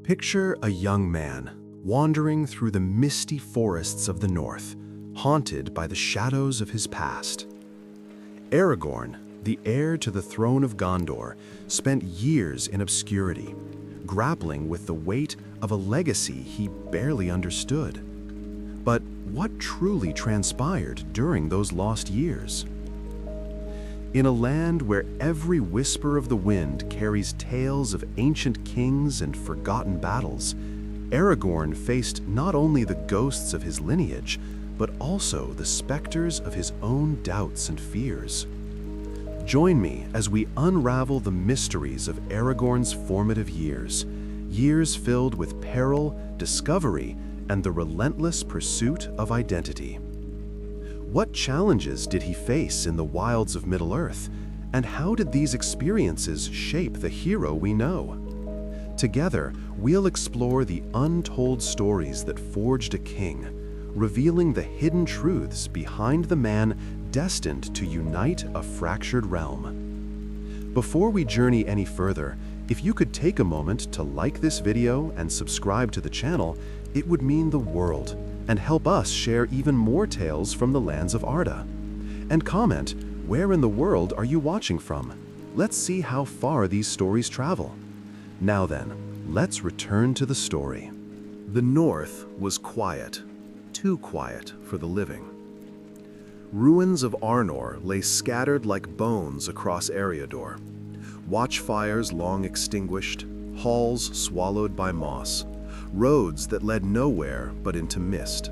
Picture a young man wandering through the misty forests of the north, haunted by the shadows of his past. Aragorn, the heir to the throne of Gondor, spent years in obscurity, grappling with the weight of a legacy he barely understood. But what truly transpired during those lost years? In a land where every whisper of the wind carries tales of ancient kings and forgotten battles, Aragorn faced not only the ghosts of his lineage, but also the specters of his own doubts and fears. Join me as we unravel the mysteries of Aragorn's formative years, years filled with peril, discovery, and the relentless pursuit of identity. What challenges did he face in the wilds of Middle-earth, and how did these experiences shape the hero we know? Together, we'll explore the untold stories that forged a king, revealing the hidden truths behind the man destined to unite a fractured realm. Before we journey any further, if you could take a moment to like this video and subscribe to the channel, it would mean the world and help us share even more tales from the lands of Arda. And comment, where in the world are you watching from? Let's see how far these stories travel. Now then, let's return to the story. The North was quiet, too quiet for the living. Ruins of Arnor lay scattered like bones across Eriador. Watchfires long extinguished, halls swallowed by moss, roads that led nowhere but into mist.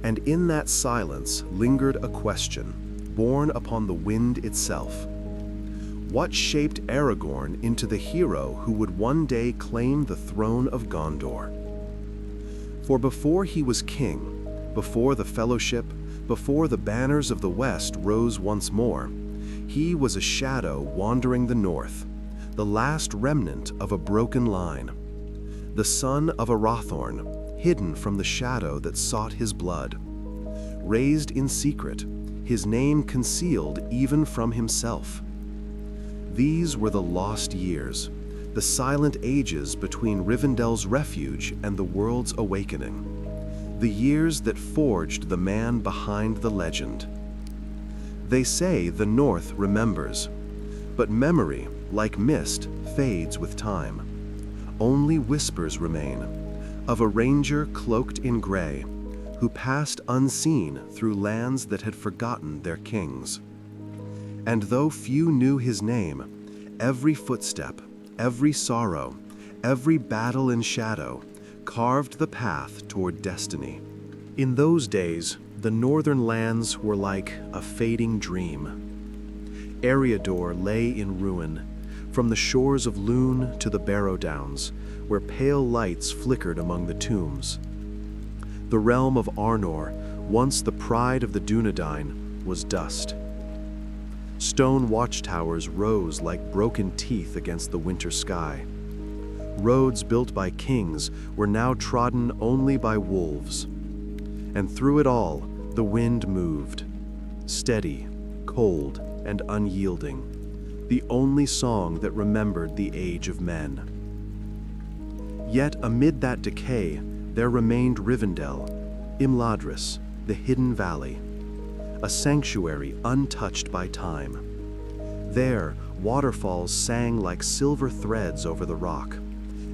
And in that silence lingered a question, born upon the wind itself. What shaped Aragorn into the hero who would one day claim the throne of Gondor? For before he was king, before the fellowship, before the banners of the West rose once more, he was a shadow wandering the north, the last remnant of a broken line. The son of Arathorn, hidden from the shadow that sought his blood. Raised in secret, his name concealed even from himself. These were the lost years, the silent ages between Rivendell's refuge and the world's awakening. The years that forged the man behind the legend. They say the North remembers, but memory, like mist, fades with time. Only whispers remain, of a ranger cloaked in gray, who passed unseen through lands that had forgotten their kings. And though few knew his name, every footstep, every sorrow, every battle in shadow, carved the path toward destiny. In those days, the northern lands were like a fading dream. Eriador lay in ruin, from the shores of Lune to the Barrow Downs, where pale lights flickered among the tombs. The realm of Arnor, once the pride of the Dunedain, was dust. Stone watchtowers rose like broken teeth against the winter sky. Roads built by kings were now trodden only by wolves. And through it all, the wind moved, steady, cold, and unyielding, the only song that remembered the age of men. Yet amid that decay, there remained Rivendell, Imladris, the hidden valley, a sanctuary untouched by time. There, waterfalls sang like silver threads over the rock,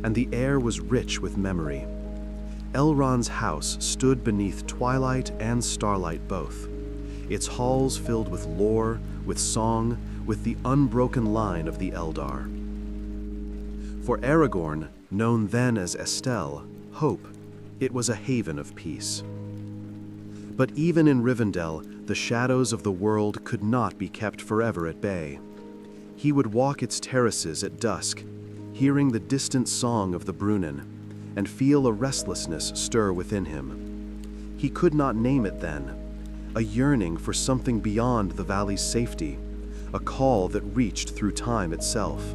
and the air was rich with memory. Elrond's house stood beneath twilight and starlight both, its halls filled with lore, with song, with the unbroken line of the Eldar. For Aragorn, known then as Estelle, hope, it was a haven of peace. But even in Rivendell, the shadows of the world could not be kept forever at bay. He would walk its terraces at dusk, hearing the distant song of the Brunnen, and feel a restlessness stir within him. He could not name it then, a yearning for something beyond the valley's safety, a call that reached through time itself.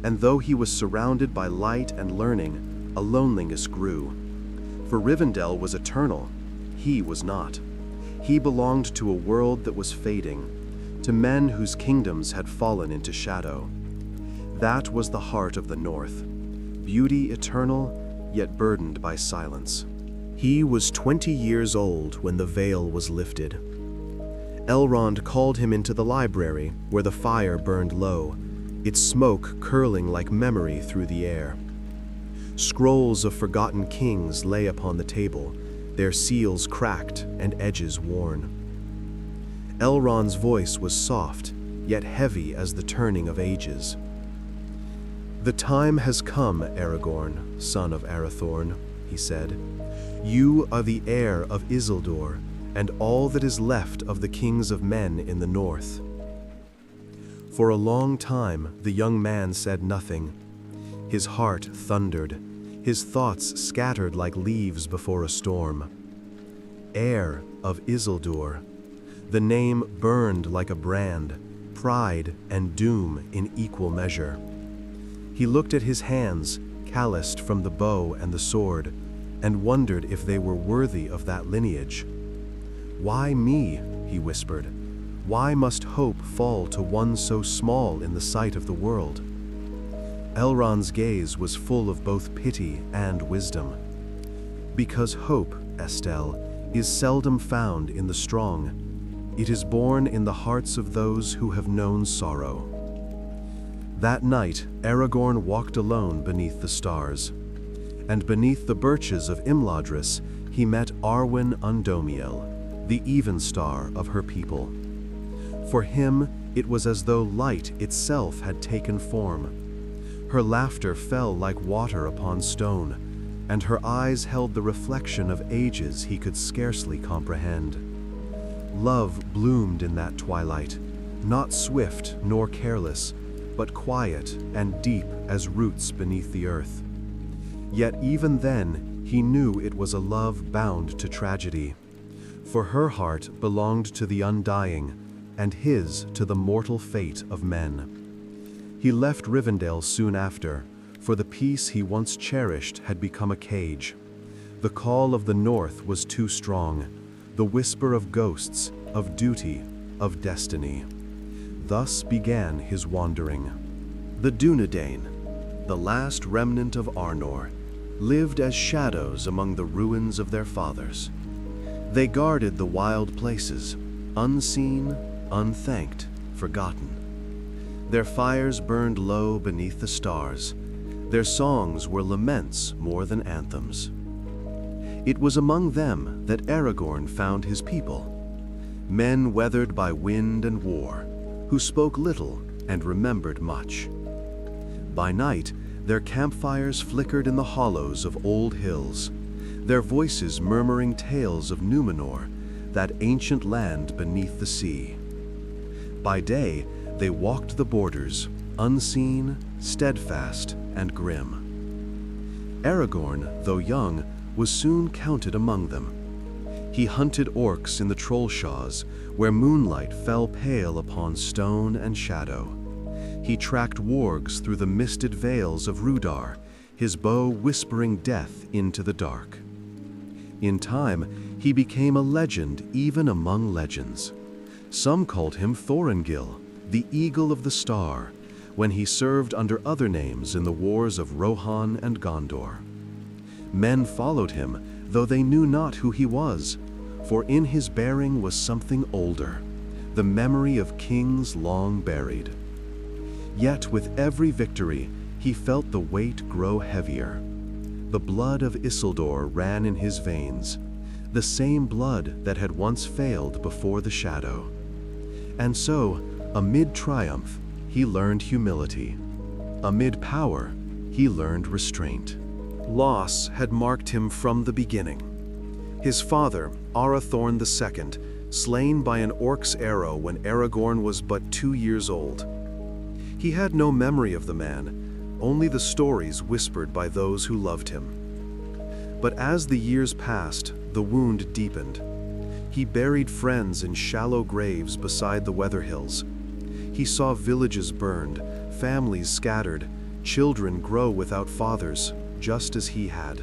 And though he was surrounded by light and learning, a loneliness grew. For Rivendell was eternal, he was not. He belonged to a world that was fading, to men whose kingdoms had fallen into shadow. That was the heart of the North. beauty eternal, yet burdened by silence. He was 20 years old when the veil was lifted. Elrond called him into the library, where the fire burned low, its smoke curling like memory through the air. Scrolls of forgotten kings lay upon the table, their seals cracked and edges worn. Elrond's voice was soft, yet heavy as the turning of ages. "The time has come, Aragorn, son of Arathorn," he said. "You are the heir of Isildur, and all that is left of the kings of men in the north." For a long time, the young man said nothing. His heart thundered, his thoughts scattered like leaves before a storm. Heir of Isildur. The name burned like a brand, pride and doom in equal measure. He looked at his hands, calloused from the bow and the sword, and wondered if they were worthy of that lineage. "Why me?" he whispered. "Why must hope fall to one so small in the sight of the world?" Elrond's gaze was full of both pity and wisdom. "Because hope, Estelle, is seldom found in the strong. It is born in the hearts of those who have known sorrow." That night, Aragorn walked alone beneath the stars. And beneath the birches of Imladris, he met Arwen Undomiel, the even star of her people. For him, it was as though light itself had taken form. Her laughter fell like water upon stone, and her eyes held the reflection of ages he could scarcely comprehend. Love bloomed in that twilight, not swift nor careless, but quiet and deep as roots beneath the earth. Yet even then, he knew it was a love bound to tragedy, for her heart belonged to the undying, and his to the mortal fate of men. He left Rivendell soon after, for the peace he once cherished had become a cage. The call of the north was too strong, the whisper of ghosts, of duty, of destiny. Thus began his wandering. The Dunedain, the last remnant of Arnor, lived as shadows among the ruins of their fathers. They guarded the wild places, unseen, unthanked, forgotten. Their fires burned low beneath the stars. Their songs were laments more than anthems. It was among them that Aragorn found his people, men weathered by wind and war, who spoke little and remembered much. By night, their campfires flickered in the hollows of old hills, their voices murmuring tales of Numenor, that ancient land beneath the sea. By day, they walked the borders, unseen, steadfast, and grim. Aragorn, though young, was soon counted among them. He hunted orcs in the trollshaws, where moonlight fell pale upon stone and shadow. He tracked wargs through the misted vales of Rudar, his bow whispering death into the dark. In time, he became a legend even among legends. Some called him Thorongil, the Eagle of the Star, when he served under other names in the wars of Rohan and Gondor. Men followed him, though they knew not who he was, for in his bearing was something older, the memory of kings long buried. Yet with every victory, he felt the weight grow heavier. The blood of Isildur ran in his veins, the same blood that had once failed before the shadow. And so, amid triumph, he learned humility. Amid power, he learned restraint. Loss had marked him from the beginning. His father, Arathorn II, slain by an orc's arrow when Aragorn was but 2 years old. He had no memory of the man, only the stories whispered by those who loved him. But as the years passed, the wound deepened. He buried friends in shallow graves beside the weather hills. He saw villages burned, families scattered, children grow without fathers, just as he had.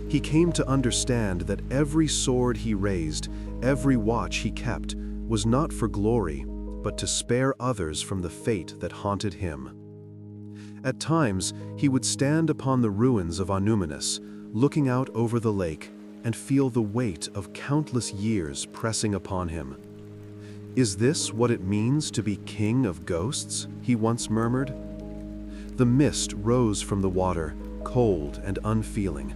He came to understand that every sword he raised, every watch he kept, was not for glory, but to spare others from the fate that haunted him. At times, he would stand upon the ruins of Onumenus, looking out over the lake, and feel the weight of countless years pressing upon him. "Is this what it means to be king of ghosts?" he once murmured. The mist rose from the water, cold and unfeeling.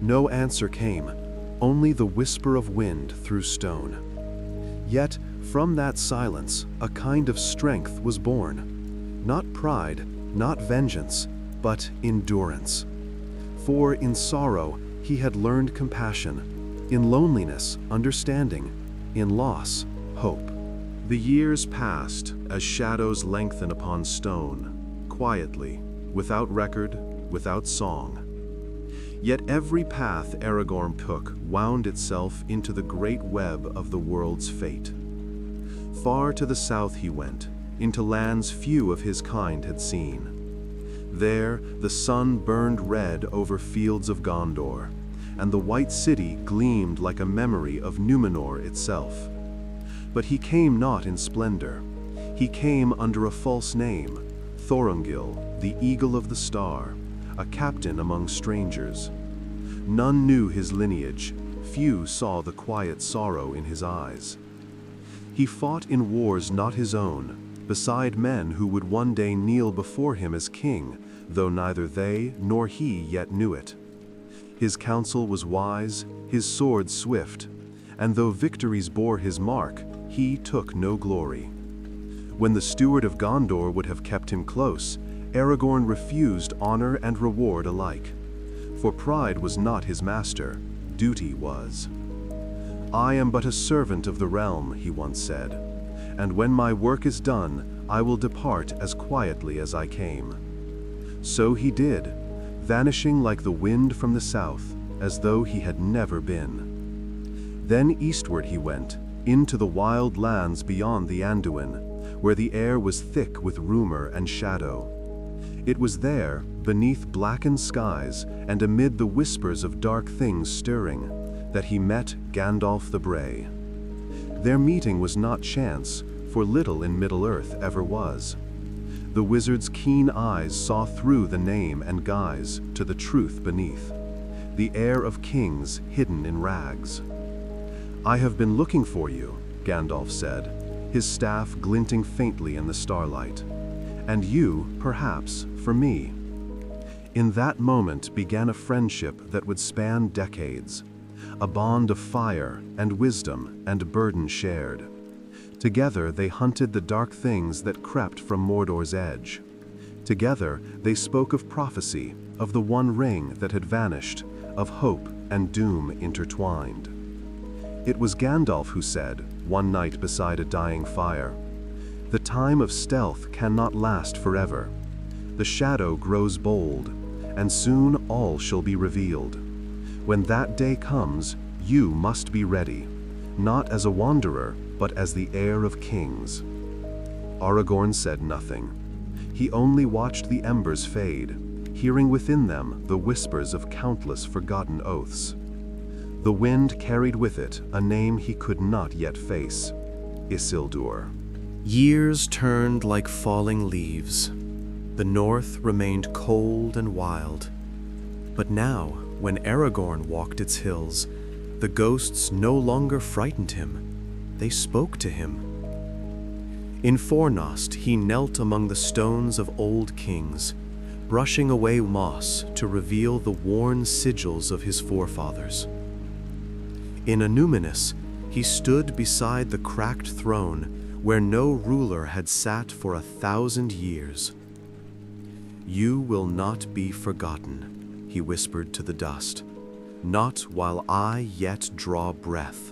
No answer came, only the whisper of wind through stone. Yet, from that silence, a kind of strength was born. Not pride, not vengeance, but endurance. For in sorrow, he had learned compassion. In loneliness, understanding. In loss, hope. The years passed as shadows lengthen upon stone, quietly, without record, without song. Yet every path Aragorn took wound itself into the great web of the world's fate. Far to the south he went, into lands few of his kind had seen. There, the sun burned red over fields of Gondor, and the white city gleamed like a memory of Numenor itself. But he came not in splendor. He came under a false name, Thorongil, the Eagle of the Star, a captain among strangers. None knew his lineage, few saw the quiet sorrow in his eyes. He fought in wars not his own, beside men who would one day kneel before him as king, though neither they nor he yet knew it. His counsel was wise, his sword swift, and though victories bore his mark, he took no glory. When the steward of Gondor would have kept him close, Aragorn refused honor and reward alike. For pride was not his master, duty was. "I am but a servant of the realm," he once said, "and when my work is done, I will depart as quietly as I came." So he did, vanishing like the wind from the south, as though he had never been. Then eastward he went, into the wild lands beyond the Anduin, where the air was thick with rumor and shadow. It was there, beneath blackened skies and amid the whispers of dark things stirring, that he met Gandalf the Bray. Their meeting was not chance, for little in Middle-earth ever was. The wizard's keen eyes saw through the name and guise to the truth beneath, the heir of kings hidden in rags. "I have been looking for you," Gandalf said, his staff glinting faintly in the starlight. "And you, perhaps, for me." In that moment began a friendship that would span decades, a bond of fire and wisdom and burden shared. Together they hunted the dark things that crept from Mordor's edge. Together they spoke of prophecy, of the One Ring that had vanished, of hope and doom intertwined. It was Gandalf who said, one night beside a dying fire, "The time of stealth cannot last forever. The shadow grows bold, and soon all shall be revealed. When that day comes, you must be ready, not as a wanderer, but as the heir of kings." Aragorn said nothing. He only watched the embers fade, hearing within them the whispers of countless forgotten oaths. The wind carried with it a name he could not yet face, Isildur. Years turned like falling leaves. The north remained cold and wild. But now, when Aragorn walked its hills, the ghosts no longer frightened him. They spoke to him. In Fornost he knelt among the stones of old kings, brushing away moss to reveal the worn sigils of his forefathers. In Onumenus, he stood beside the cracked throne where no ruler had sat for 1,000 years. "You will not be forgotten," he whispered to the dust, "not while I yet draw breath."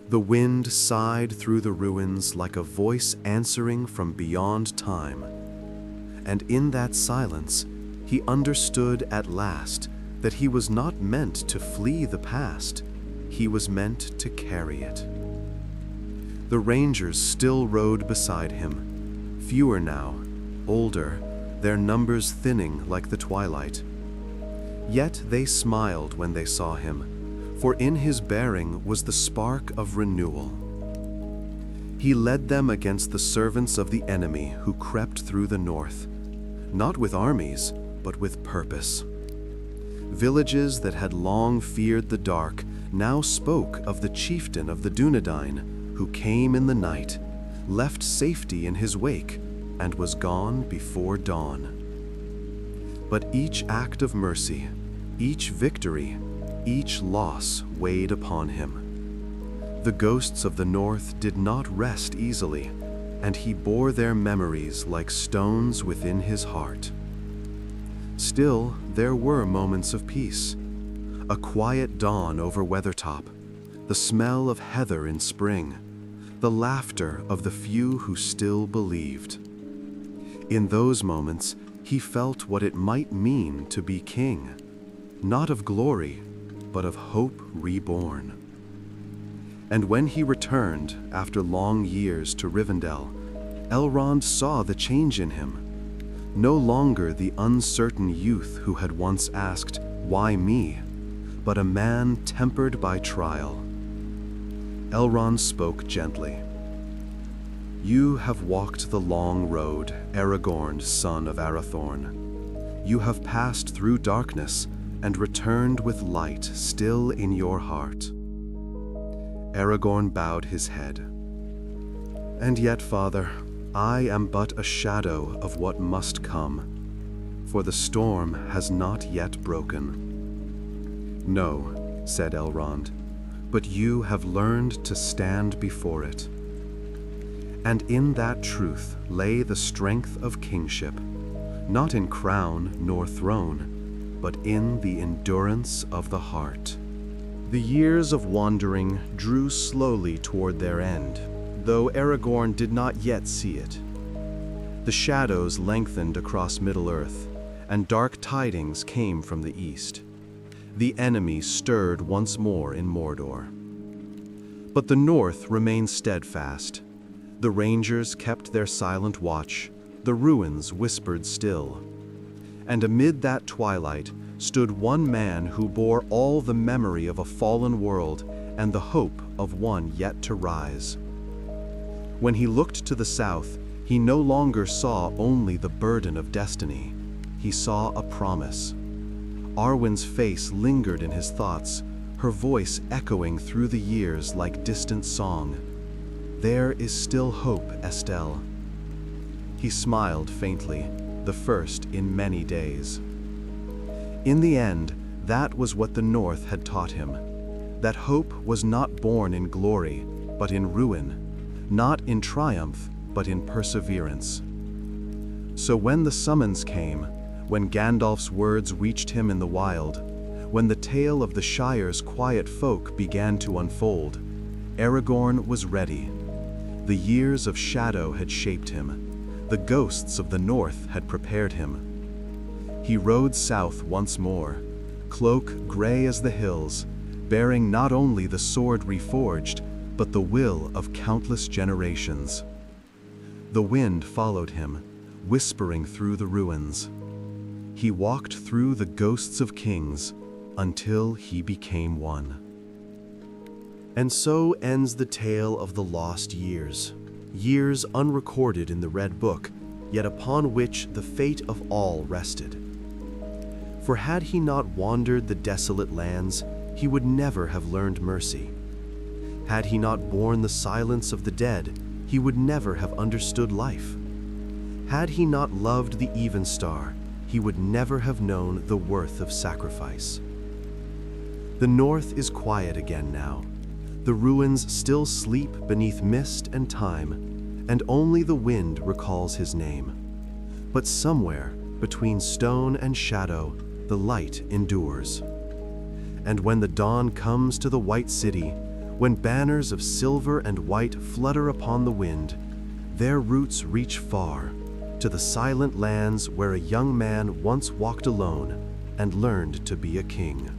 The wind sighed through the ruins like a voice answering from beyond time. And in that silence, he understood at last that he was not meant to flee the past, he was meant to carry it. The rangers still rode beside him, fewer now, older, their numbers thinning like the twilight. Yet they smiled when they saw him, for in his bearing was the spark of renewal. He led them against the servants of the enemy who crept through the north, not with armies, but with purpose. Villages that had long feared the dark now spoke of the chieftain of the Dunedain, who came in the night, left safety in his wake, and was gone before dawn. But each act of mercy, each victory, each loss weighed upon him. The ghosts of the north did not rest easily, and he bore their memories like stones within his heart. Still, there were moments of peace. A quiet dawn over Weathertop, the smell of heather in spring, the laughter of the few who still believed. In those moments, he felt what it might mean to be king, not of glory, but of hope reborn. And when he returned after long years to Rivendell, Elrond saw the change in him. No longer the uncertain youth who had once asked, "Why me?" but a man tempered by trial. Elrond spoke gently. "You have walked the long road, Aragorn, son of Arathorn. You have passed through darkness and returned with light still in your heart." Aragorn bowed his head. "And yet, Father, I am but a shadow of what must come, for the storm has not yet broken." "No," said Elrond, "but you have learned to stand before it." And in that truth lay the strength of kingship, not in crown nor throne, but in the endurance of the heart. The years of wandering drew slowly toward their end, though Aragorn did not yet see it. The shadows lengthened across Middle-earth, and dark tidings came from the east. The enemy stirred once more in Mordor. But the north remained steadfast. The rangers kept their silent watch, the ruins whispered still. And amid that twilight stood one man who bore all the memory of a fallen world and the hope of one yet to rise. When he looked to the south, he no longer saw only the burden of destiny. He saw a promise. Arwen's face lingered in his thoughts, her voice echoing through the years like distant song. "There is still hope, Estelle." He smiled faintly, the first in many days. In the end, that was what the North had taught him, that hope was not born in glory, but in ruin, not in triumph, but in perseverance. So when the summons came, when Gandalf's words reached him in the wild, when the tale of the Shire's quiet folk began to unfold, Aragorn was ready. The years of shadow had shaped him. The ghosts of the North had prepared him. He rode south once more, cloak gray as the hills, bearing not only the sword reforged, but the will of countless generations. The wind followed him, whispering through the ruins. He walked through the ghosts of kings until he became one. And so ends the tale of the lost years, years unrecorded in the Red Book, yet upon which the fate of all rested. For had he not wandered the desolate lands, he would never have learned mercy. Had he not borne the silence of the dead, he would never have understood life. Had he not loved the Evenstar, he would never have known the worth of sacrifice. The North is quiet again now. The ruins still sleep beneath mist and time, and only the wind recalls his name. But somewhere, between stone and shadow, the light endures. And when the dawn comes to the White City, when banners of silver and white flutter upon the wind, their roots reach far, to the silent lands where a young man once walked alone and learned to be a king.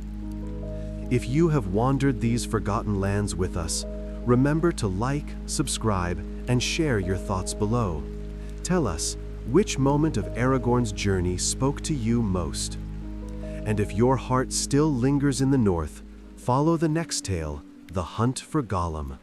If you have wandered these forgotten lands with us, remember to like, subscribe, and share your thoughts below. Tell us, which moment of Aragorn's journey spoke to you most? And if your heart still lingers in the North, follow the next tale, The Hunt for Gollum.